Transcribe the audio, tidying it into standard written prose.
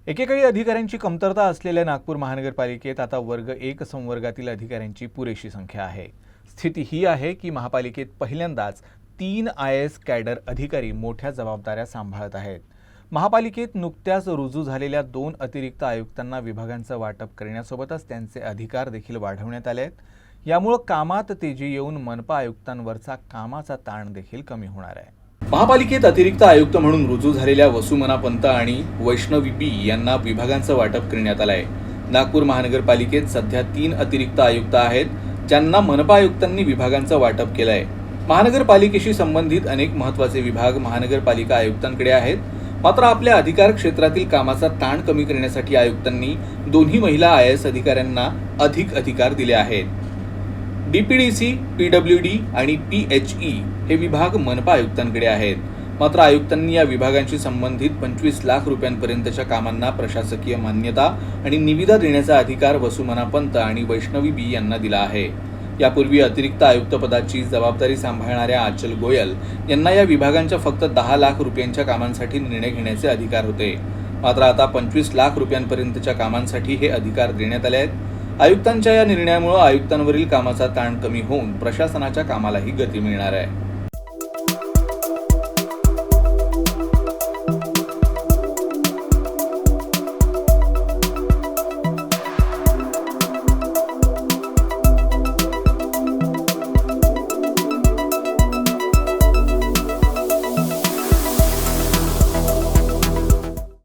एकेकाळी अधिकाऱ्यांची कमतरता असलेल्या नागपूर महानगरपालिकेत आता वर्ग 1 संवर्गातील अधिकाऱ्यांची पुरेशी संख्या आहे। स्थिती ही आहे की महापालिकेत पहिल्यांदाच 3 IAS कॅडर अधिकारी मोठ्या जबाबदाऱ्या सांभाळत आहेत। महापालिकेत नुकत्याच रुजू झालेल्या 2 अतिरिक्त आयुक्तांना विभागांचं वाटप करण्यासोबतच त्यांचे अधिकार देखील वाढवण्यात आले आहेत। यामुळे कामात तेजी येऊन मनपा आयुक्तांवरचा कामाचा ताण देखील कमी होणार आहे। महापालिकेत अतिरिक्त आयुक्त म्हणून रुजू झालेल्या वसुमना पंत आणि वैष्णवी बी यांना विभागांचं वाटप करण्यात आलं आहे। नागपूर महानगरपालिकेत सध्या 3 अतिरिक्त आयुक्त आहेत, ज्यांना मनपा आयुक्तांनी विभागांचं वाटप केलं आहे। महानगरपालिकेशी संबंधित अनेक महत्त्वाचे विभाग महानगरपालिका आयुक्तांकडे आहेत। मात्र आपल्या अधिकार क्षेत्रातील कामाचा ताण कमी करण्यासाठी आयुक्तांनी दोन्ही महिला IAS अधिकाऱ्यांना अधिक अधिकार दिले आहेत। DPDC, PWD आणि PHE हे विभाग मनपा आयुक्तांकडे आहेत। मात्र आयुक्तांनी या विभागांशी संबंधित 25 लाख रुपयांपर्यंतच्या कामांना प्रशासकीय मान्यता आणि निविदा देण्याचा अधिकार वसुमना पंत आणि वैष्णवी बी यांना दिला आहे। यापूर्वी अतिरिक्त आयुक्त पदाची जबाबदारी सांभाळणाऱ्या आचल गोयल यांना या विभागांच्या फक्त 10 लाख रुपयांच्या कामांसाठी निर्णय घेण्याचे अधिकार होते। मात्र आता 25 लाख रुपयांपर्यंतच्या कामांसाठी हे अधिकार देण्यात आले आहेत। आयुक्तांच्या या निर्णयामुळे आयुक्तांवरील कामाचा ताण कमी होऊन प्रशासनाच्या कामालाही गती मिळणार आहे।